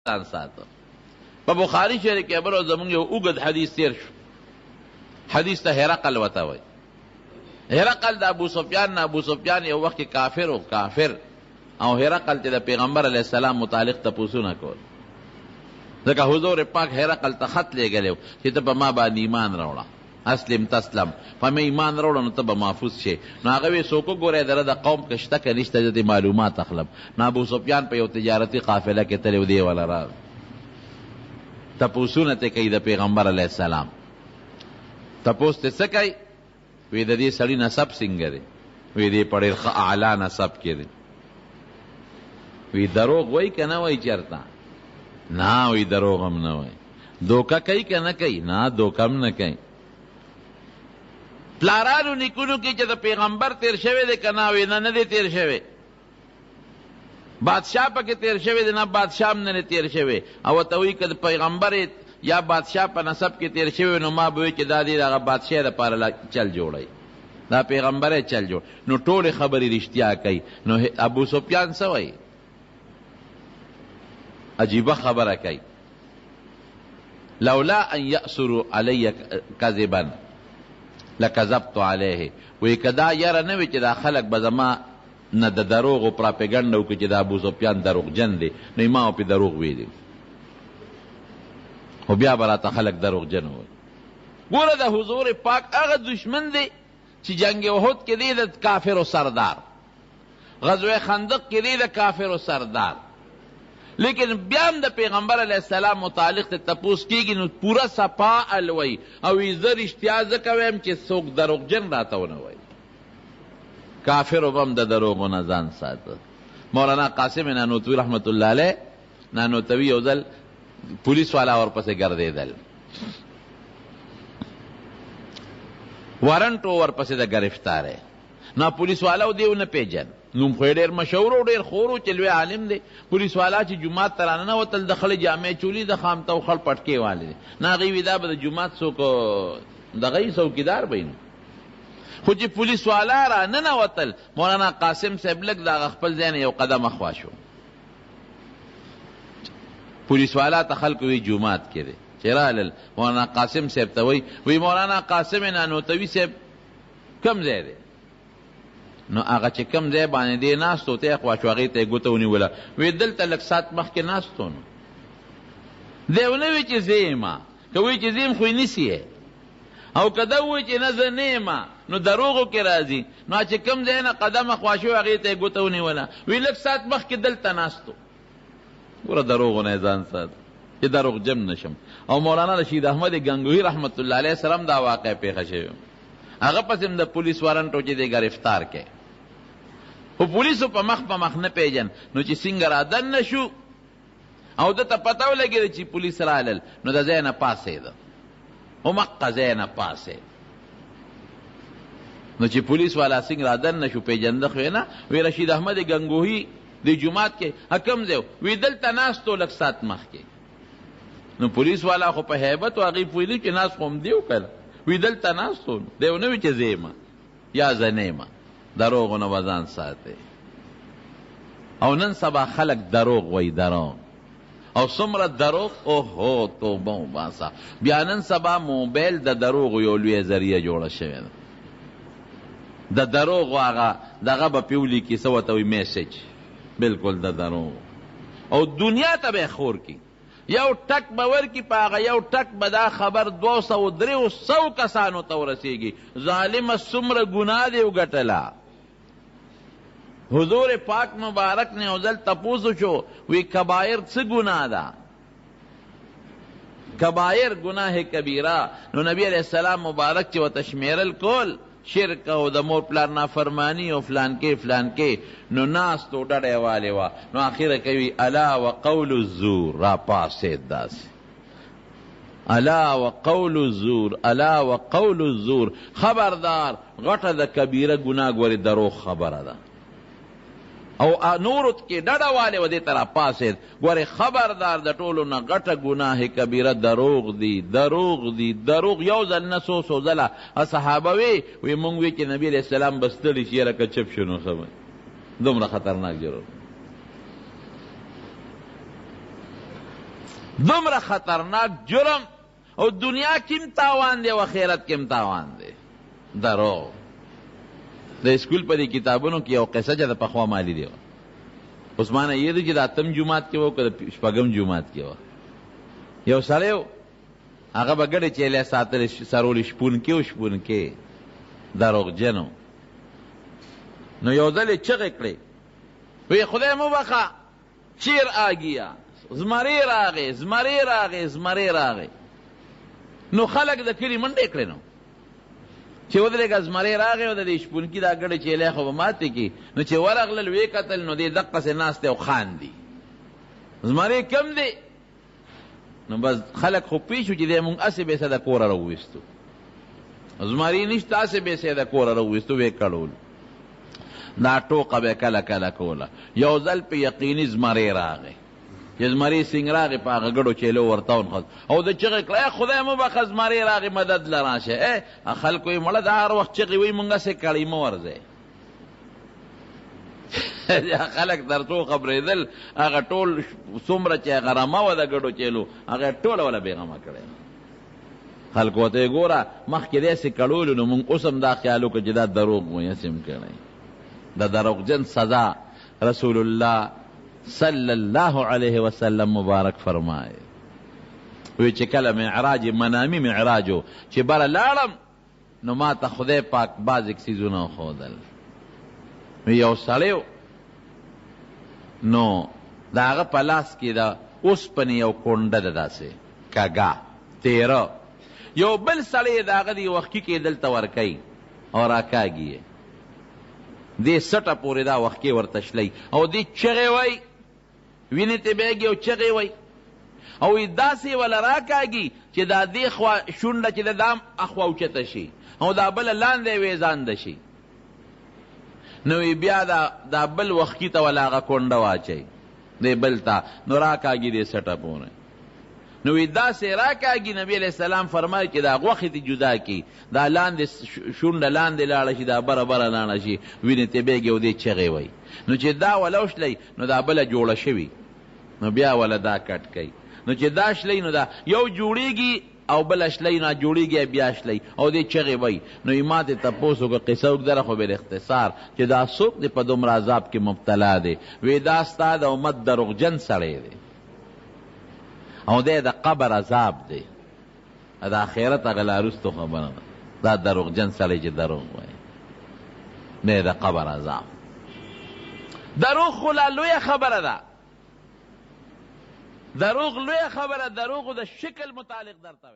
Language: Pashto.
ځان ساته. په بخاري شریف کې بل زمونږ یو اوږد حدیث تیر شو، حدیث ته هرقل وته وایي. هرقل د ابو سفیان نه، ابو سفیان یو وخت کې کافر و، کافر، او هرقل ته د پیغمبر علیه السلام متعلق تپوسونه کول. ځکه حضور پاک هرقل ته خط لېږلی و چې ته په ما باندې ایمان راوړه، اسلم تسلم، په مې ایمان راوړه نو ته به محفوظ شې. نو هغه وی څوک وګورئ دله د قوم که شته که نشته زه دې معلومات اخلم. نو ابو سفیان په یو تجارتي قافله کې تللی و، دی والا راغی تپوسونه ته کوي د پیغمبر علیه السلام. تپوس ته څه کوي؟ وی د دې سړي نسب څنګه دی؟ وی دی په ډېر ښه اعلی نسب کې دی. وی دروغ وایي که نه وایي چېرته؟ نه وی دروغ هم نه وایي. دوکه کوي که نه کوي؟ نه دوکه هم نه کوي. پلارانو نیکونو کې چې د پیغمبر تیر شوی دی که نه؟ وی نه نه دی تیر شوی. بادشاه پکې تیر شوی دی؟ نه بادشاه هم نه تیر شوی. او ورته وایي که د پیغمبر یا بادشاه په نسب کې تیر شوی نو ما به وایي چې دا دی دغه بادشاه دپاره چل جوړوي، دا پیغمبر یې چل جوړ. نو ټولې خبرې رښتیا کوي. نو ابو سفیان څه وایي؟ عجیبه خبره کوي، لولا ان یأسروا علی کذبا لکذبت علیه. وی که دا یره نه وي چې دا خلک به زما نه د دروغو پراپیګنډه وکړي چې دا ابو سفیان دروغجن دی، نو ما پې دروغ ویلي، خو بیا به راته خلک دروغجن وایي. ګوره د حضور پاک هغه دشمن دی چې جنگ احد کې دی د کافرو سردار، غزوه خندق کې دی د کافرو سردار، لیکن بیا هم د پیغمبر علیه السلام متعلق ته تپوس کېږي نو پوره صفا الوی او زه رښتیا ځکه وایم چې څوک دروغجن راته ونه وایي. کافرو به هم د دروغو نه ځان ساته. مولانا قاسم نانوتوي رحمت الله علیه، نانوتوي یو ځل پولیس والا ورپسې ګرځېدل، وارنټ ورپسې د ګرفتارۍ. نو پولیس والا و دیو نه پیژن، نوم خو یې ډېر مشهور و ډېر خور و چې لوی عالم دی. پولیس والا چې جومات ته راننوتل د خړې جامې چولي د خامته او خړ پټکې والې دی. نه هغوی وي دا به د جومات څوک دغه یي څوکیدار به وي. خو چې پولیس والا راننوتل مولانا قاسم صاحب لږ د هغه خپل ځای نه یو قدم اخوا شو. پولیس والا ته خلکو وی جومات کې دی چې رالل مولانا قاسم صاحب ته وی مولانا قاسم نانوتوي صاحب کم ځای دی؟ نو هغه چې کم ځای باندې دی ناست و ته یې خوا شو، هغې ته یې ګوته ونیوله. وی دلته لږ ساعت مخکې ناست و. نو دی ونه وی چې زه یمه، که وی چې زه یم خو یې نیسي، او که ده ووایي چې نه زه نه یمه نو دروغو کې راځي. نو چې کم ځای نه قدمه خوا شو هغې ته یې ګوته ونیوله. وی لږ ساعت مخکې دلته ناست و. ګوره دروغو نه یې ځان ساته چې دروغجن نشم. او مولانا رشید احمد گنگوهی رحمت الله علیه سره هم دا واقع پیښه شوې، هغه پسې هم د پولیس وارنټ و چې دی ګرفتار کړی، خو پولیسو په مخ نه پیژن. نو چې څنګه رادن نه شو او ده ته پته ولګېده چې پولیس رالل، نو د ځای نه پاڅېده، همقه ځای نه پاڅېد. نو چې پولیس والا څنګه رادن نه شو پیژنده خو یې نه. وی رشید احمد گنگوهی د جومات کې حکم دی، وی دلته ناست و لږ ساعت مخکې. نو پولیس والا خو په هیبت و هغې پوهېدي چې ناست خو همدې و که نه. وی دلته ناست و، دی ونه وي چې زه یمه یا زه نه یمه. دروغو نه به ځان ساتئ. او نن سبا خلک دروغ وایي، دروغ او څومره دروغ، اوهو توبه وباسه. بیا نن سبا موبایل د دروغو یو لویه ذریعه جوړه شوې ده. د دروغو هغه دغه به پې ولیکي څه ورته وایي میسج، بلکل د دروغ. او دنیا ته به یې خور کي، یو ټک به ورکي، په هغه یو ټک به دا خبر 200-300 کسانو ته ورسېږي. ظالمه څومره ګناه دې وګټله. حضور پاک مبارک نے اوزل تپوسو شو، وی کبائر څه گناہ ده؟ کبائر گناہ کبیرہ. نو نبی علیہ السلام مبارک چې ورته شمیرل کول، شرک او د مور پلار نافرمانی او فلان کې نو ناست و ډډه یې والې وه. نو آخره کوي الا وقول الزور، را پاسېد داسې الا وقول الزور، الا وقول الزور. خبردار غټه د کبیره ګناه ګورې دروغ خبره ده. او نورو کې ډډه والې و دې ته را پاسېد. ګورې خبردار د ټولو نه غټه ګناه کبیره دروغ دی، دروغ دی، دروغ. یو ځل نه څو ځله صحابه وی مونږ وی چې نبي علیه السلام به ستړي شي یاره که چپ شو نو ښه دومره خطرناک جرم. دومره خطرناک جرم او دنیا کیم تاوان دی او آخرت کیم تاوان دی دروغ د اسکول په دې کتابونو کې یو قصه چې د پخوا مالی دی اوس معنی یې دی چې د اتم جومات کې و که د شپږم جومات کې و یو سړی و هغه به ګډې چیلې ساتلې سرولې شپونکې و شپونکې دروغجن و نو یو ځل یې چغې کړې وی خدای مو بخه چیر آگیا زمری راغې زمری راغې زمری راغې نو خلک د کلي منډې کړې نو چې ودرېږه زمری راغې او د دې شپونکي دا ګډې چیلې خو به ماتې کړي نو چې ورغلل ویې کتل نو دې دقسې ناست دی او خاندي زمری کم دی نو بس خلک خو پوه شو چې دی مونږ هسې به یې د کوره راوویستو زمری نشته هسې به یې د کوره راوویستو ویې کړول دا ټوقه به کله کله کوله یو ځل په یقیني زمری راغی چې زمری سنګ راغی په هغه ګډو چیلو ورته ونښت او د چغې کړه خدای مو بخه زمری راغی مدد له راشه خلکو یې مړه د هر وخت چغې وایي مونږ هسې کړی مه ورځئ خلک تر څو خبرېدل هغه ټول څومره چې هغه رمه وه د ګډو چیلو هغه ټوله وله بېغمه کړی خلکو ورته یې ګوره مخکې داسې کړولو نو مونږ اوس هم دا خیال وکړو چې دا دروغ مو یې هسې هم کړی د دروغجن سزا رسول الله صلی الله علیه وسلم مبارک فرمائے وی چې کله معراج منامی معراجو چې بره لاړم نو ما ته خدای پاک بعض څیزونه وښودل یو سړی نو د هغه په لاس کې د اوسپنې یو کونډه ده داسې کږه تیره یو بل سړی د هغه دې وښکي کې دلته ورکوي او راکاږي یې دې سټه پورې دا وښکې ورته شلی او دې چغې وایي وینې ته بیږي او چغې وایي او داسې وله راکاږي چې دا دې خوا شونډه چې د دام اخوا اوچته شي او دا بله لاندې ویزانده شي نو بیا دا بل وښکي ته وله هغه کونډه واچوي دې بل ته نو راکاږي دې سټه پورې نو داسې راکاږي نبی علیہ السلام فرمایي چې دا غوښې ته جدا کړي دا لاندې شونډه لاندې لاړه شي دا بره بره لاړه شي وینې ته بیږي او دې چغې وایي نو چې دا وله وشلی نو دا بله جوړه شوي نو بیا وله دا کټ کوي نو چې دا شلی نو دا یو جوړېږي او بله شلی نه جوړېږي بیا شلی او دې چغې وایي نو یې ما ته تپوس وکړه قصه اوږدره خو بالاختصار چې دا څوک دی په دومره عذاب کې مبتلا دی وی دا ستا د امت دروغجن سړی دی او دی د قبر عذاب دی د آخرت هغه لا وروستو خبره ده دا دروغجن سړی چې دروغ وایي دی د قبر عذاب دروغ خو لا لویه خبره ده دروغ لویه خبره دروغو د شکل متعلق درته